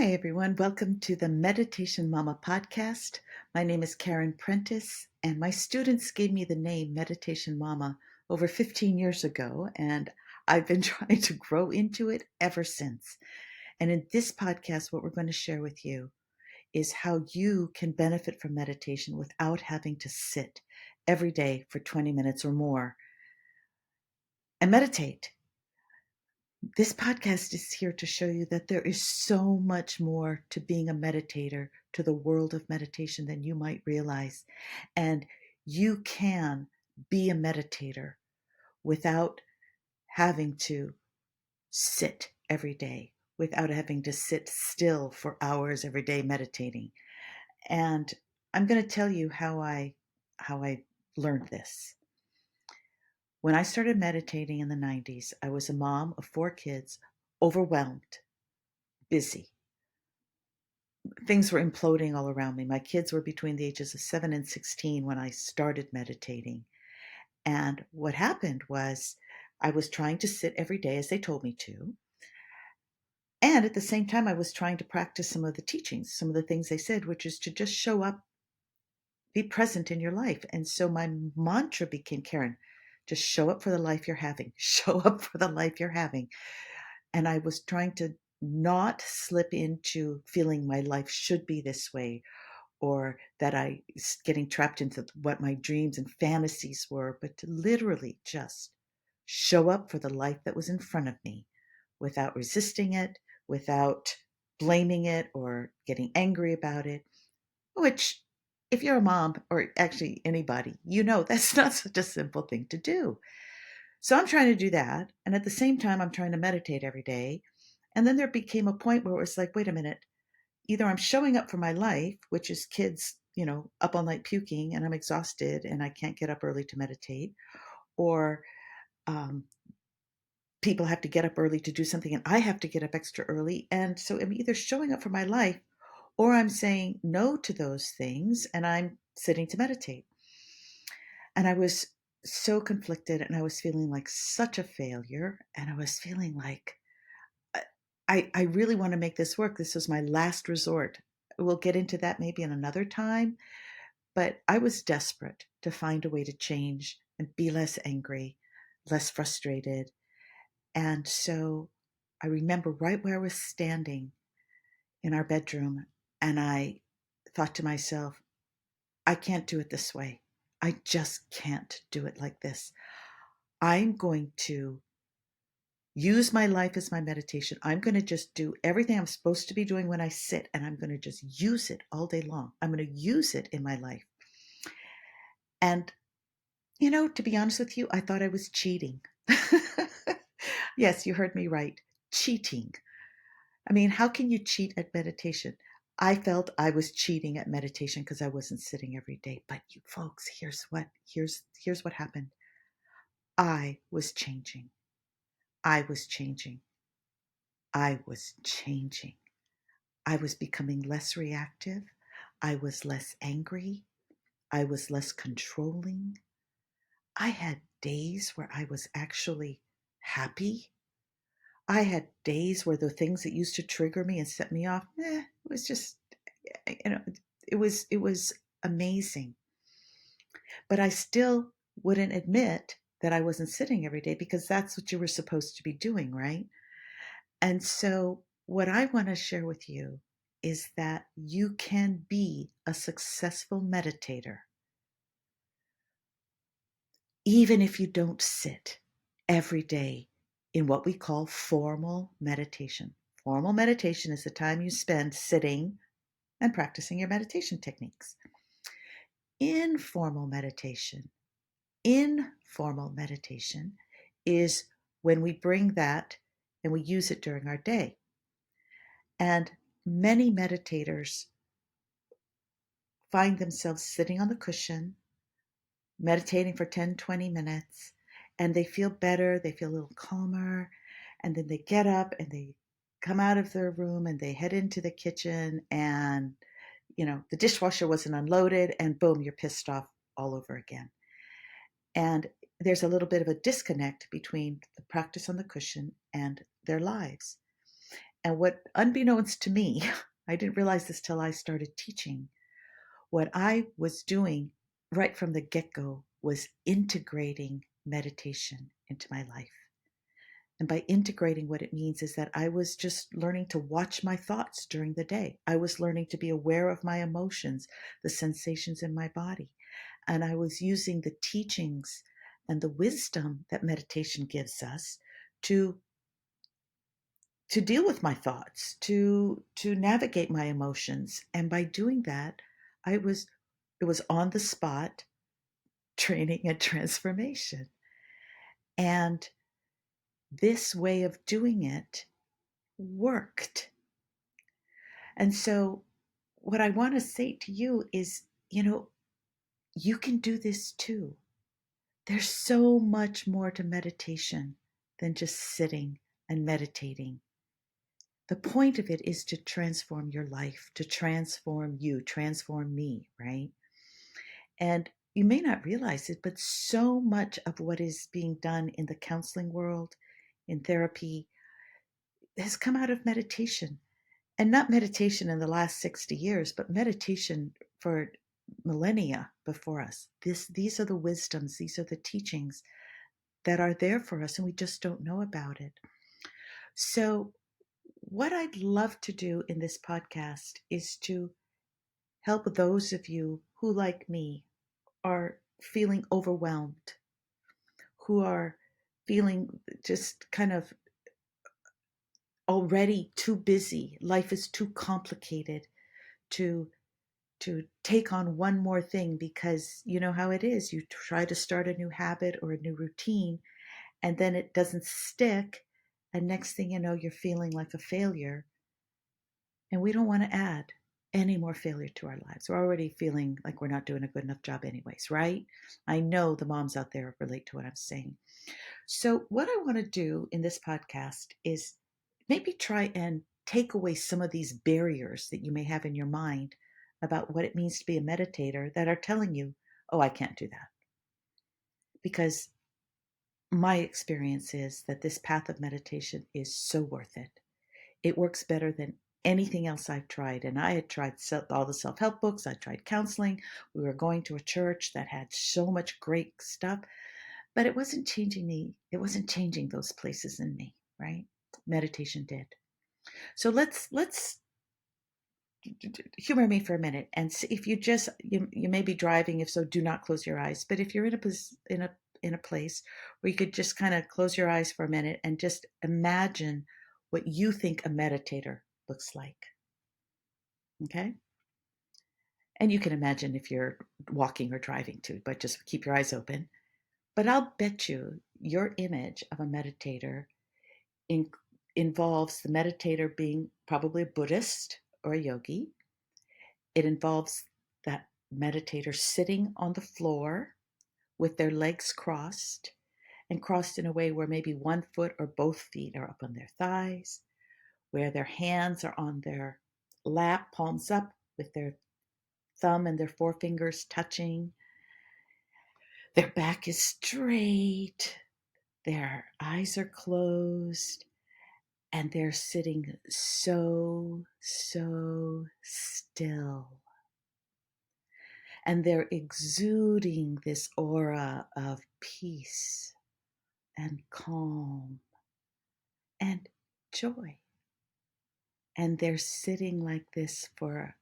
Hi, everyone. Welcome to the Meditation Momma podcast. My name is Caren Prentice, and my students gave me the name Meditation Momma over 15 years ago, and I've been trying to grow into it ever since. And in this podcast, what we're going to share with you is how you can benefit from meditation without having to sit every day for 20 minutes or more and meditate. This podcast is here to show you that there is so much more to being a meditator, to the world of meditation than you might realize. And you can be a meditator without having to sit every day, without having to sit still for hours every day meditating. And I'm going to tell you how I learned this. When I started meditating in the 90s, I was a mom of 4 kids, overwhelmed, busy. Things were imploding all around me. My kids were between the ages of 7 and 16 when I started meditating. And what happened was I was trying to sit every day as they told me to. And at the same time, I was trying to practice some of the teachings, some of the things they said, which is to just show up, be present in your life. And so my mantra became, Caren, just show up for the life you're having. Show up for the life you're having. And I was trying to not slip into feeling my life should be this way, or that I getting trapped into what my dreams and fantasies were, but to literally just show up for the life that was in front of me without resisting it, without blaming it or getting angry about it, which if you're a mom or actually anybody, you know that's not such a simple thing to do. So I'm trying to do that. And at the same time, I'm trying to meditate every day. And then there became a point where it was like, wait a minute, either I'm showing up for my life, which is kids, up all night puking and I'm exhausted and I can't get up early to meditate, or um, people have to get up early to do something and I have to get up extra early. And so I'm either showing up for my life or I'm saying no to those things and I'm sitting to meditate. And I was so conflicted and I was feeling like such a failure. And I was feeling like, I really want to make this work. This was my last resort. We'll get into that maybe in another time. But I was desperate to find a way to change and be less angry, less frustrated. And so I remember right where I was standing in our bedroom, and I thought to myself, I can't do it this way. I just can't do it like this. I'm going to use my life as my meditation. I'm going to just do everything I'm supposed to be doing when I sit, and I'm going to just use it all day long. I'm going to use it in my life. And, to be honest with you, I thought I was cheating. Yes, you heard me right. Cheating. I mean, how can you cheat at meditation? I felt I was cheating at meditation because I wasn't sitting every day. But you folks, here's what happened. I was changing. I was changing. I was changing. I was becoming less reactive. I was less angry. I was less controlling. I had days where I was actually happy. I had days where the things that used to trigger me and set me off, it was just, you know, it was amazing. But I still wouldn't admit that I wasn't sitting every day because that's what you were supposed to be doing, right? And so what I want to share with you is that you can be a successful meditator even if you don't sit every day in what we call formal meditation. Formal meditation is the time you spend sitting and practicing your meditation techniques. Informal meditation. Informal meditation is when we bring that and we use it during our day. And many meditators find themselves sitting on the cushion, meditating for 10, 20 minutes, and they feel better, they feel a little calmer, and then they get up and they come out of their room and they head into the kitchen and the dishwasher wasn't unloaded and boom, you're pissed off all over again. And there's a little bit of a disconnect between the practice on the cushion and their lives. And what, unbeknownst to me, I didn't realize this till I started teaching, what I was doing right from the get-go was integrating meditation into my life. And by integrating, what it means is that I was just learning to watch my thoughts during the day. I was learning to be aware of my emotions, the sensations in my body. And I was using the teachings and the wisdom that meditation gives us to deal with my thoughts, to navigate my emotions. And by doing that, it was on the spot training and transformation. And this way of doing it worked. And so what I want to say to you is, you can do this too. There's so much more to meditation than just sitting and meditating. The point of it is to transform your life, to transform you, transform me, right? And you may not realize it, but so much of what is being done in the counseling world, in therapy, has come out of meditation. And not meditation in the last 60 years, but meditation for millennia before us. These are the wisdoms, these are the teachings that are there for us, and we just don't know about it. So, what I'd love to do in this podcast is to help those of you who, like me, are feeling overwhelmed, who are feeling just kind of already too busy. Life is too complicated to take on one more thing, because you know how it is. You try to start a new habit or a new routine, and then it doesn't stick. And next thing you know, you're feeling like a failure. And we don't want to add any more failure to our lives. We're already feeling like we're not doing a good enough job anyways, right? I know the moms out there relate to what I'm saying. So what I want to do in this podcast is maybe try and take away some of these barriers that you may have in your mind about what it means to be a meditator that are telling you, oh, I can't do that. Because my experience is that this path of meditation is so worth it. It works better than anything else I've tried. And I had tried all the self-help books. I tried counseling. We were going to a church that had so much great stuff, but it wasn't changing me. It wasn't changing those places in me, right? Meditation did. So let's humor me for a minute and see if you may be driving. If so, do not close your eyes. But if you're in a place where you could just kind of close your eyes for a minute and just imagine what you think a meditator looks like. Okay? And you can imagine if you're walking or driving too, but just keep your eyes open. But I'll bet you your image of a meditator in, involves the meditator being probably a Buddhist or a yogi. It involves that meditator sitting on the floor with their legs crossed, and crossed in a way where maybe one foot or both feet are up on their thighs, where their hands are on their lap, palms up, with their thumb and their forefingers touching. Their back is straight, their eyes are closed, and they're sitting so still. And they're exuding this aura of peace and calm and joy. And they're sitting like this for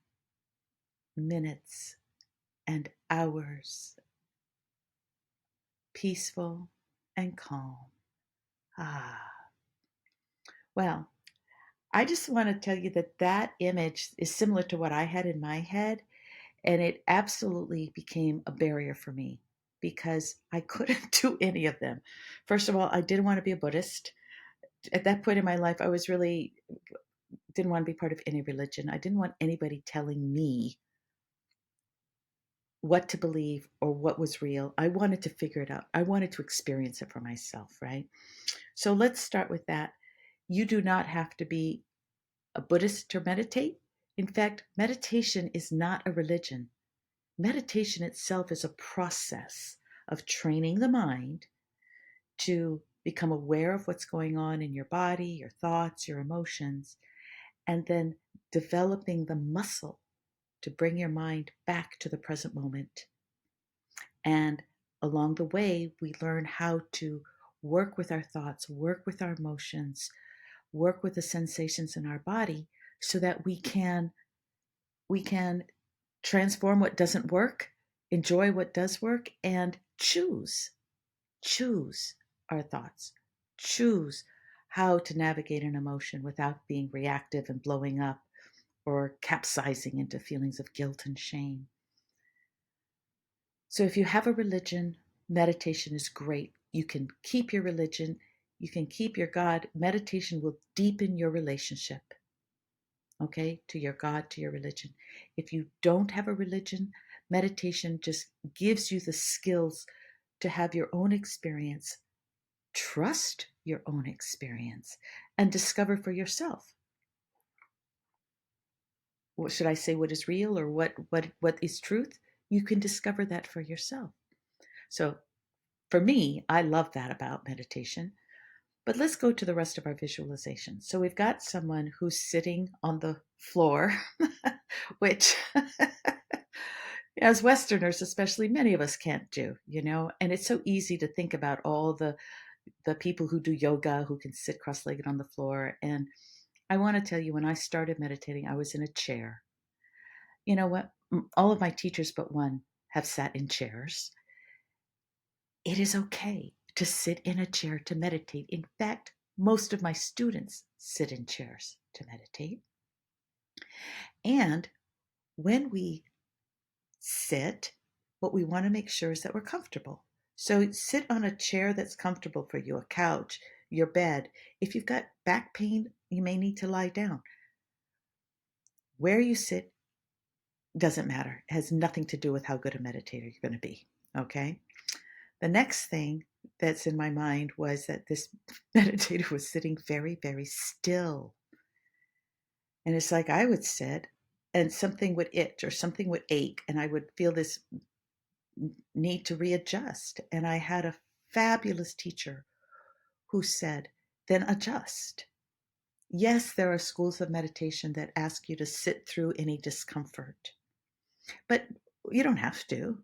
minutes and hours, peaceful and calm. Ah, well, I just want to tell you that that image is similar to what I had in my head, and it absolutely became a barrier for me because I couldn't do any of them. First of all, I didn't want to be a Buddhist. At that point in my life, I was really didn't want to be part of any religion. I didn't want anybody telling me what to believe or what was real. I wanted to figure it out. I wanted to experience it for myself, right? So let's start with that. You do not have to be a Buddhist to meditate. In fact, meditation is not a religion. Meditation itself is a process of training the mind to become aware of what's going on in your body, your thoughts, your emotions, and then developing the muscle to bring your mind back to the present moment. And along the way, we learn how to work with our thoughts, work with our emotions, work with the sensations in our body so that we can transform what doesn't work, enjoy what does work, and choose our thoughts, choose how to navigate an emotion without being reactive and blowing up or capsizing into feelings of guilt and shame. So if you have a religion, meditation is great. You can keep your religion, you can keep your God. Meditation will deepen your relationship, okay, to your God, to your religion. If you don't have a religion, meditation just gives you the skills to have your own experience, trust your own experience, and discover for yourself. What should I say? What is real, or what is truth? You can discover that for yourself. So for me, I love that about meditation. But let's go to the rest of our visualization. So we've got someone who's sitting on the floor, which as Westerners, especially, many of us can't do, and it's so easy to think about all the people who do yoga who can sit cross-legged on the floor. And I want to tell you, when I started meditating, I was in a chair. You know what? All of my teachers but one have sat in chairs. It is okay to sit in a chair to meditate. In fact, most of my students sit in chairs to meditate. And when we sit, what we want to make sure is that we're comfortable. So sit on a chair that's comfortable for you, a couch, your bed. If you've got back pain, you may need to lie down. Where you sit doesn't matter. It has nothing to do with how good a meditator you're going to be. Okay? The next thing that's in my mind was that this meditator was sitting very, very still. And it's like I would sit and something would itch or something would ache, and I would feel this need to readjust. And I had a fabulous teacher who said, then adjust. Yes, there are schools of meditation that ask you to sit through any discomfort, but you don't have to.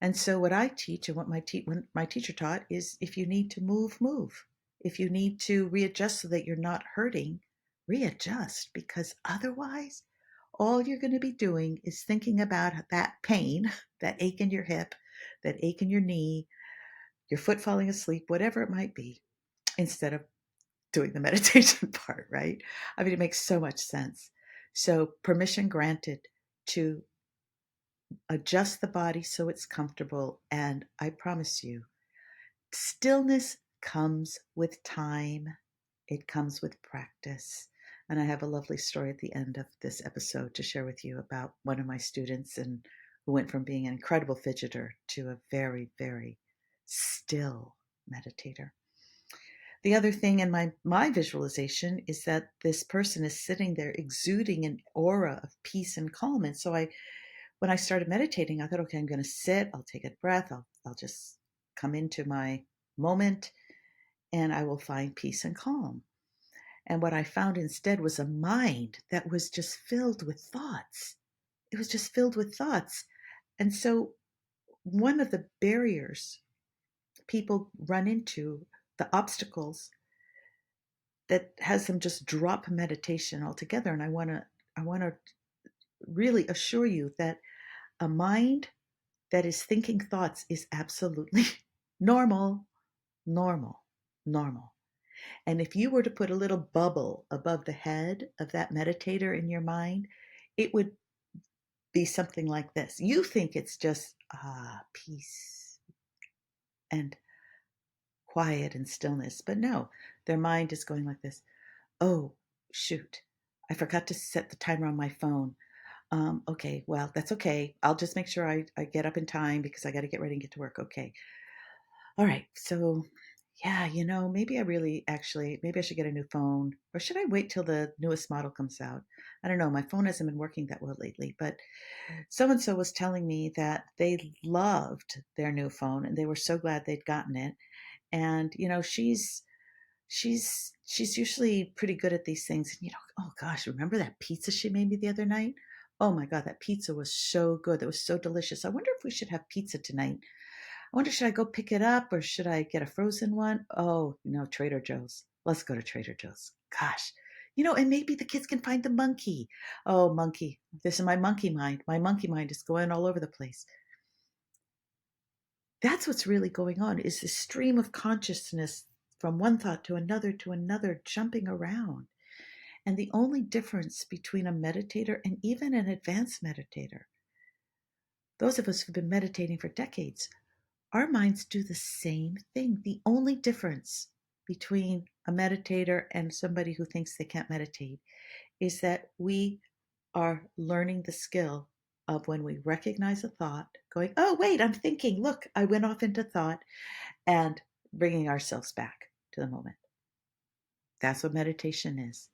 And so what I teach and what when my teacher taught is, if you need to move, move. If you need to readjust so that you're not hurting, readjust, because otherwise all you're going to be doing is thinking about that pain, that ache in your hip, that ache in your knee, your foot falling asleep, whatever it might be, instead of doing the meditation part, right? I mean, it makes so much sense. So permission granted to adjust the body so it's comfortable. And I promise you, stillness comes with time. It comes with practice. And I have a lovely story at the end of this episode to share with you about one of my students and who went from being an incredible fidgeter to a very, very still meditator. The other thing in my visualization is that this person is sitting there exuding an aura of peace and calm. And so when I started meditating, I thought, okay, I'm going to sit, I'll take a breath, I'll just come into my moment, and I will find peace and calm. And what I found instead was a mind that was just filled with thoughts. It was just filled with thoughts. And so one of the barriers people run into, the obstacles that has them just drop meditation altogether. And I want to really assure you that a mind that is thinking thoughts is absolutely normal, normal, normal. And if you were to put a little bubble above the head of that meditator in your mind, it would be something like this. You think it's just peace and quiet and stillness, but no, their mind is going like this. Oh, shoot, I forgot to set the timer on my phone. Okay, well, that's okay. I'll just make sure I get up in time because I got to get ready and get to work. Okay. All right. So, yeah, maybe I should get a new phone, or should I wait till the newest model comes out? I don't know. My phone hasn't been working that well lately, but so and so was telling me that they loved their new phone and they were so glad they'd gotten it. And, she's she's usually pretty good at these things. And oh gosh, remember that pizza she made me the other night? Oh my God, that pizza was so good. That was so delicious. I wonder if we should have pizza tonight. I wonder, should I go pick it up or should I get a frozen one? Oh, Trader Joe's. Let's go to Trader Joe's. Gosh. And maybe the kids can find the monkey. Oh, monkey. This is my monkey mind. My monkey mind is going all over the place. That's what's really going on, is this stream of consciousness from one thought to another, jumping around. And the only difference between a meditator and even an advanced meditator, those of us who've been meditating for decades, our minds do the same thing. The only difference between a meditator and somebody who thinks they can't meditate is that we are learning the skill of, when we recognize a thought, going, oh, wait, I'm thinking, look, I went off into thought, and bringing ourselves back to the moment. That's what meditation is.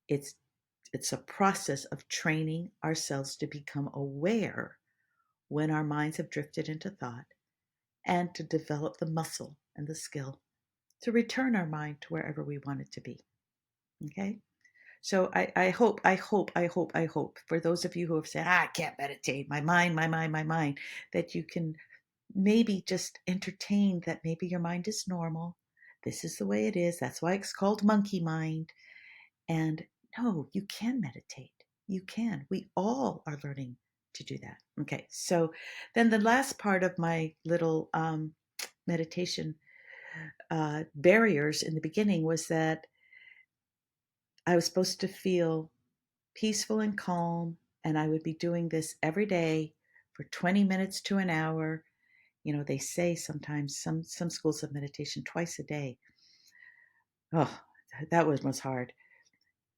It's a process of training ourselves to become aware when our minds have drifted into thought, and to develop the muscle and the skill to return our mind to wherever we want it to be. Okay? So I hope for those of you who have said, I can't meditate, my mind, that you can maybe just entertain that maybe your mind is normal. This is the way it is. That's why it's called monkey mind. And no, you can meditate. You can. We all are learning to do that. Okay, so then the last part of my little meditation barriers in the beginning was that I was supposed to feel peaceful and calm, and I would be doing this every day for 20 minutes to an hour. They say sometimes some schools of meditation twice a day. Oh, that was hard.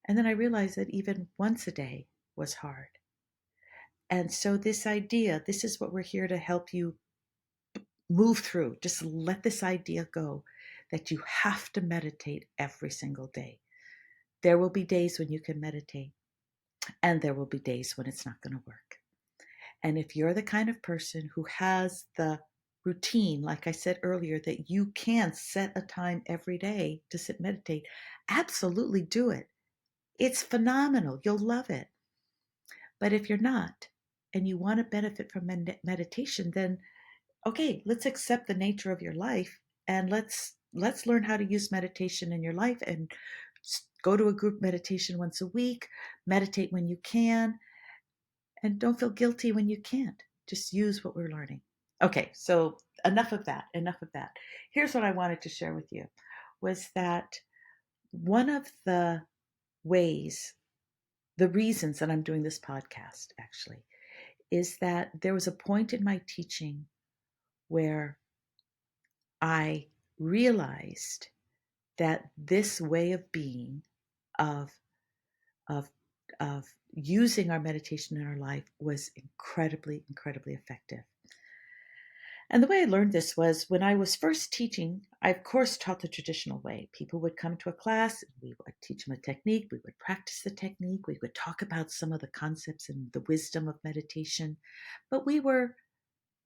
And then I realized that even once a day was hard. And so this idea, this is what we're here to help you move through. Just let this idea go that you have to meditate every single day. There will be days when you can meditate, and there will be days when it's not going to work. And if you're the kind of person who has the routine, like I said earlier, that you can set a time every day to sit and meditate, absolutely do it. It's phenomenal. You'll love it. But if you're not, and you want to benefit from meditation, then okay, let's accept the nature of your life, and let's learn how to use meditation in your life, and go to a group meditation once a week, meditate when you can, and don't feel guilty when you can't. Just use what we're learning. Okay, so enough of that. Here's what I wanted to share with you, was that one of the ways, the reasons that I'm doing this podcast actually, is that there was a point in my teaching where I realized that this way of being, of of of using our meditation in our life, was incredibly, incredibly effective. And the way I learned this was when I was first teaching. I, of course, taught the traditional way. People would come to a class, we would teach them a technique, we would practice the technique, we would talk about some of the concepts and the wisdom of meditation. But we were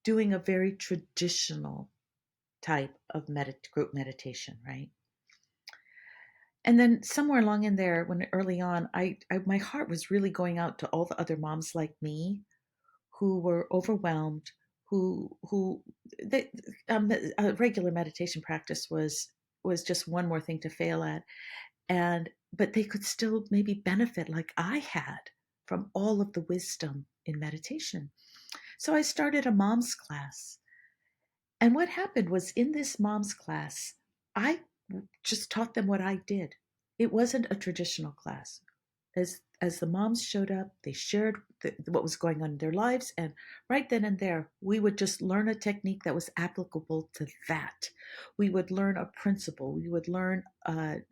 doing a very traditional type of group meditation, right? And then somewhere along in there, when early on, my heart was really going out to all the other moms like me who were overwhelmed, who they, a regular meditation practice was just one more thing to fail at, and but they could still maybe benefit like I had from all of the wisdom in meditation. So I started a mom's class. And what happened was, in this mom's class, I just taught them what I did. It wasn't a traditional class. As the moms showed up, they shared what was going on in their lives, and right then and there, we would just learn a technique that was applicable to that. We would learn a principle. We would learn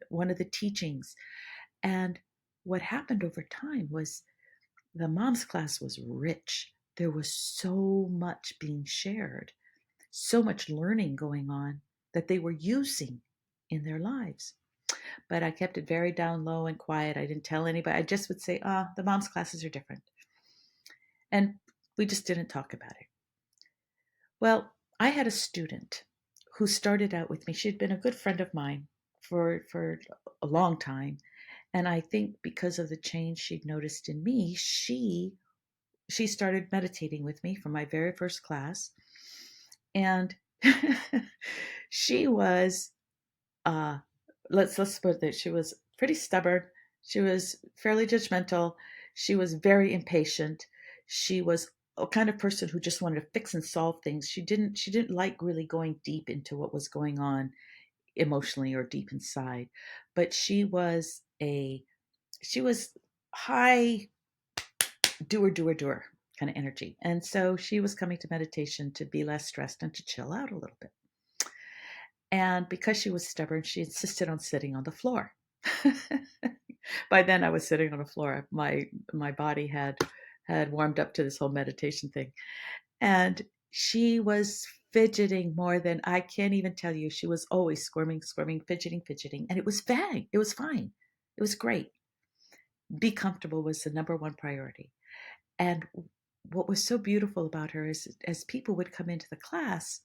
one of the teachings. And what happened over time was, the mom's class was rich. There was so much being shared, so much learning going on that they were using in their lives. But I kept it very down low and quiet. I didn't tell anybody. I just would say, the mom's classes are different. And we just didn't talk about it. Well, I had a student who started out with me. She had been a good friend of mine for a long time. And I think because of the change she'd noticed in me, she started meditating with me from my very first class. And she was uh let's put it that she was pretty stubborn. She was fairly judgmental. She was very impatient. She was a kind of person who just wanted to fix and solve things. She didn't like really going deep into what was going on emotionally or deep inside. But she was high doer kind of energy. And so she was coming to meditation to be less stressed and to chill out a little bit. And because she was stubborn, she insisted on sitting on the floor. By then I was sitting on the floor. My body had warmed up to this whole meditation thing. And she was fidgeting more than I can't even tell you. She was always squirming, fidgeting. And it was fine. It was fine. It was great. Be comfortable was the number one priority. And what was so beautiful about her is as people would come into the class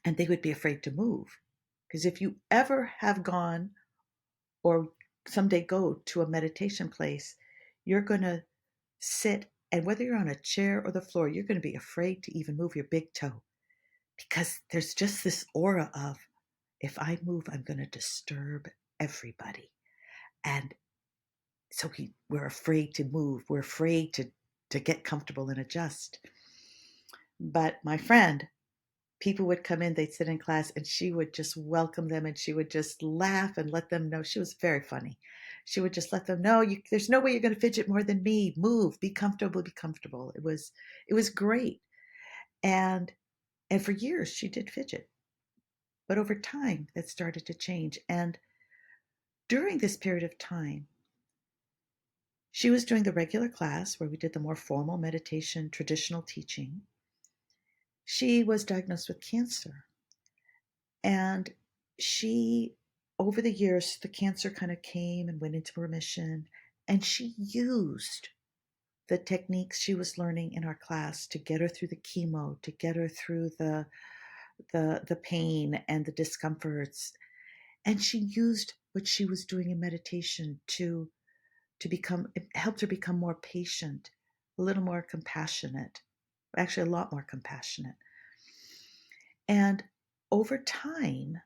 and they would be afraid to move. Because if you ever have gone or someday go to a meditation place, you're going to sit, and whether you're on a chair or the floor, you're going to be afraid to even move your big toe because there's just this aura of, if I move, I'm going to disturb everybody. And so we're afraid to move. We're afraid to get comfortable and adjust. But my friend, people would come in, they'd sit in class, and she would just welcome them and she would just laugh and let them know. She was very funny. She would just let them know, there's no way you're going to fidget more than me. Move, be comfortable, be comfortable. It was great. And for years she did fidget. But over time that started to change. And during this period of time, she was doing the regular class where we did the more formal meditation, traditional teaching. She was diagnosed with cancer. And she, over the years, the cancer kind of came and went into remission. And she used the techniques she was learning in our class to get her through the chemo, to get her through the pain and the discomforts. And she used what she was doing in meditation to become, it helped her become more patient, a little more compassionate, actually a lot more compassionate. And over time,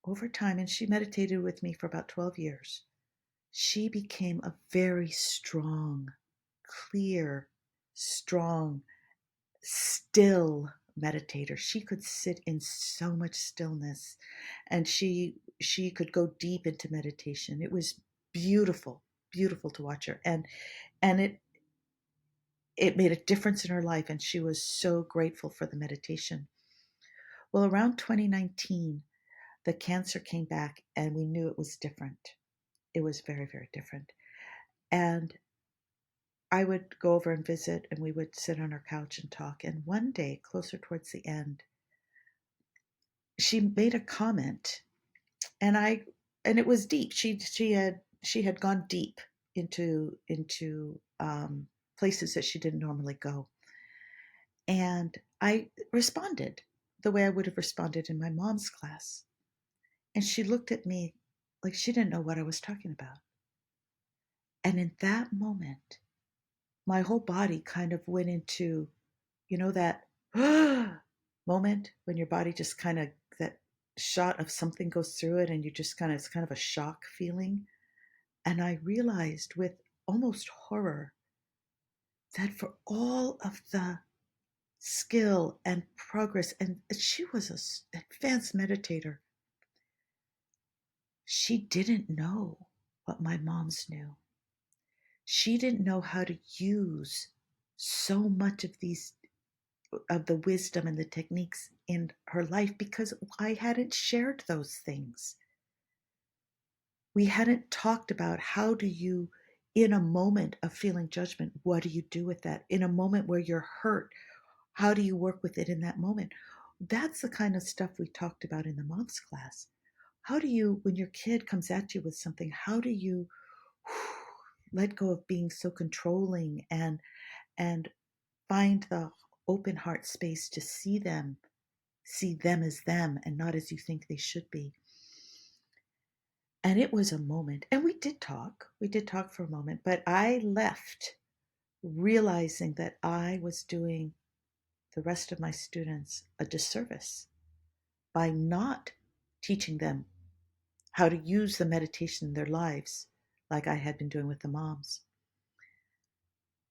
and she meditated with me for about 12 years, she became a very strong, clear, strong, still meditator. She could sit in so much stillness, and she could go deep into meditation. It was beautiful, beautiful to watch her. And it made a difference in her life, and she was so grateful for the meditation. Well, around 2019, the cancer came back and we knew it was different. It was very, very different. And I would go over and visit, and we would sit on her couch and talk. And one day, closer towards the end, she made a comment, and it was deep. She had gone deep into places that she didn't normally go. And I responded the way I would have responded in my mom's class. And she looked at me like she didn't know what I was talking about. And in that moment, my whole body kind of went into, that moment when your body just kind of, that shot of something goes through it and you just kind of, it's kind of a shock feeling. And I realized with almost horror that for all of the skill and progress, and she was an advanced meditator, she didn't know what my moms knew. She didn't know how to use so much of the wisdom and the techniques in her life because I hadn't shared those things. We hadn't talked about how do you, in a moment of feeling judgment, what do you do with that? In a moment where you're hurt, how do you work with it in that moment? That's the kind of stuff we talked about in the mom's class. How do you, when your kid comes at you with something, how do you let go of being so controlling and find the open heart space to see them as them and not as you think they should be? And it was a moment, and we did talk. We did talk for a moment, but I left realizing that I was doing the rest of my students a disservice by not teaching them how to use the meditation in their lives like I had been doing with the moms.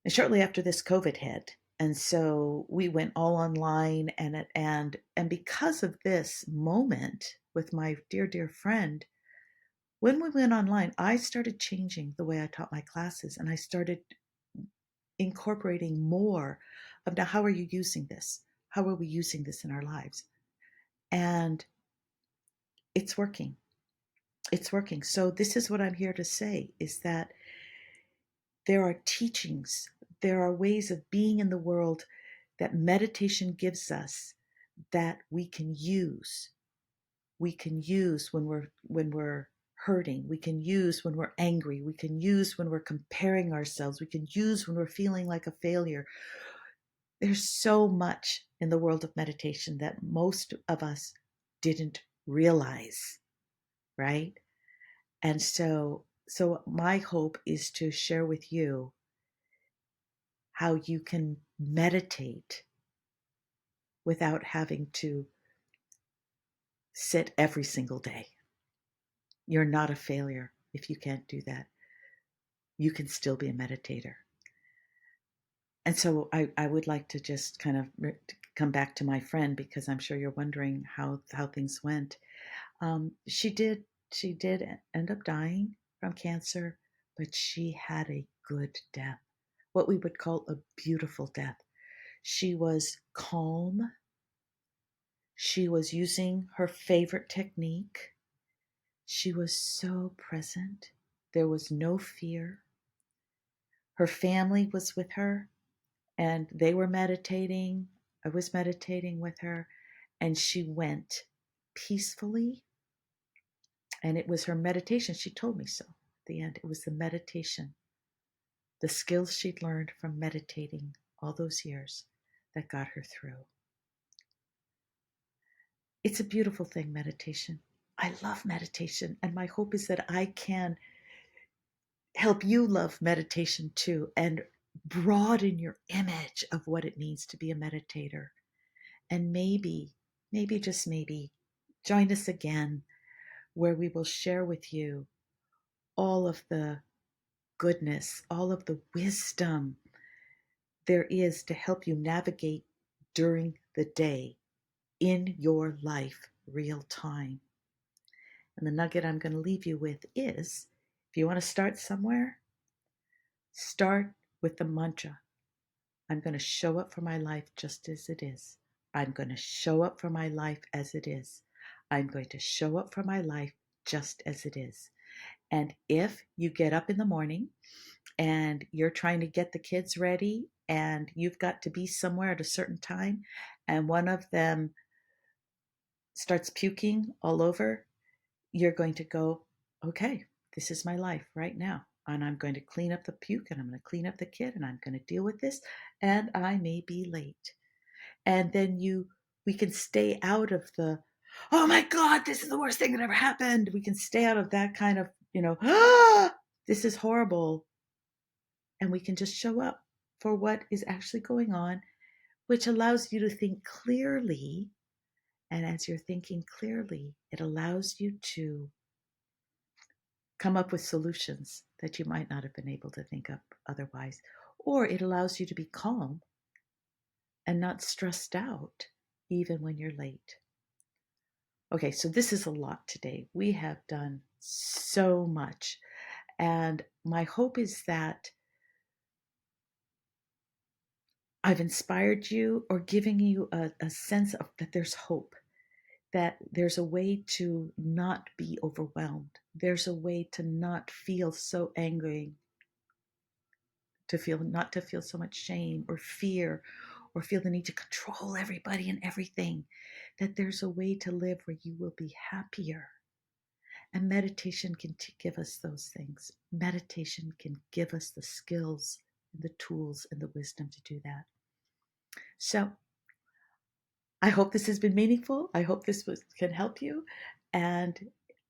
And shortly after this, COVID hit. And so we went all online, and because of this moment with my dear friend, when we went online, I started changing the way I taught my classes, and I started incorporating more of, now, how are you using this? How are we using this in our lives? And it's working. It's working. So this is what I'm here to say, is that there are teachings, there are ways of being in the world that meditation gives us that we can use. We can use when we're hurting. We can use when we're angry. We can use when we're comparing ourselves. We can use when we're feeling like a failure. There's so much in the world of meditation that most of us didn't realize, right? And so my hope is to share with you how you can meditate without having to sit every single day. You're not a failure if you can't do that. You can still be a meditator. And so I would like to just kind of come back to my friend, because I'm sure you're wondering how things went. She did end up dying from cancer, but she had a good death, what we would call a beautiful death. She was calm. She was using her favorite technique. She was so present. There was no fear. Her family was with her, and they were meditating. I was meditating with her, and she went peacefully. And it was her meditation. She told me so at the end. It was the meditation, the skills she'd learned from meditating all those years, that got her through. It's a beautiful thing, meditation. I love meditation, and my hope is that I can help you love meditation too, and broaden your image of what it means to be a meditator. And maybe just maybe, join us again, where we will share with you all of the goodness, all of the wisdom there is to help you navigate during the day in your life, real time. And the nugget I'm going to leave you with is, if you want to start somewhere, start with the mantra: I'm going to show up for my life just as it is. I'm going to show up for my life as it is. I'm going to show up for my life just as it is. And if you get up in the morning and you're trying to get the kids ready, and you've got to be somewhere at a certain time, and one of them starts puking all over, you're going to go, okay, this is my life right now. And I'm going to clean up the puke, and I'm going to clean up the kid, and I'm going to deal with this. And I may be late. And then we can stay out of the, oh my God, this is the worst thing that ever happened. We can stay out of that kind of, this is horrible. And we can just show up for what is actually going on, which allows you to think clearly. And as you're thinking clearly, it allows you to come up with solutions that you might not have been able to think up otherwise. Or it allows you to be calm and not stressed out, even when you're late. Okay, so this is a lot today. We have done so much. And my hope is that I've inspired you, or giving you a sense of that there's hope, that there's a way to not be overwhelmed. There's a way to not feel so angry, not to feel so much shame or fear, or feel the need to control everybody and everything. That there's a way to live where you will be happier. And meditation can give us those things. Meditation can give us the skills, and the tools, and the wisdom to do that. So I hope this has been meaningful. I hope this can help you. And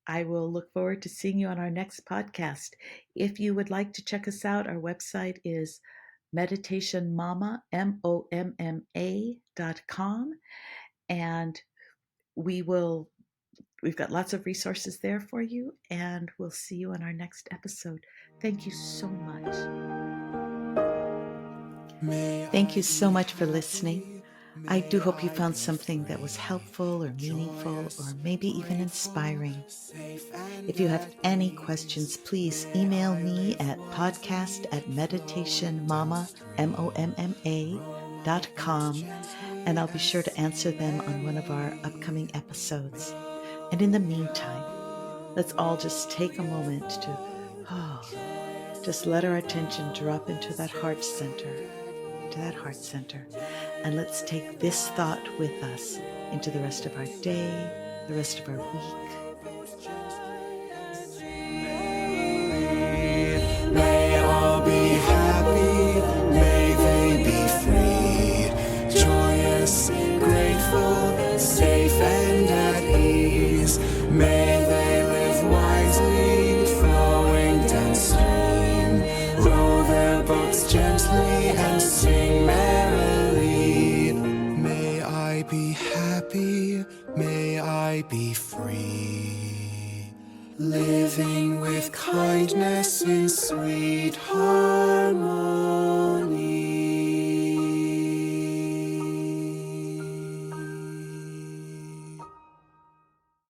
I will look forward to seeing you on our next podcast. If you would like to check us out, our website is Meditation Momma, MOMMA.com. And we've got lots of resources there for you, and we'll see you on our next episode. Thank you so much. Thank you so much for listening. I do hope you found something that was helpful or meaningful or maybe even inspiring. If you have any questions, please email me at podcast@meditationmomma.com, and I'll be sure to answer them on one of our upcoming episodes. And in the meantime, let's all just take a moment to just let our attention drop into that heart center, and let's take this thought with us into the rest of our day, the rest of our week. May all be happy, may they be free, joyous, grateful, safe and at ease. May they live wisely, flowing downstream, row their boats gently and sing merrily. May I be happy, may I be free, living with kindness in sweet harmony.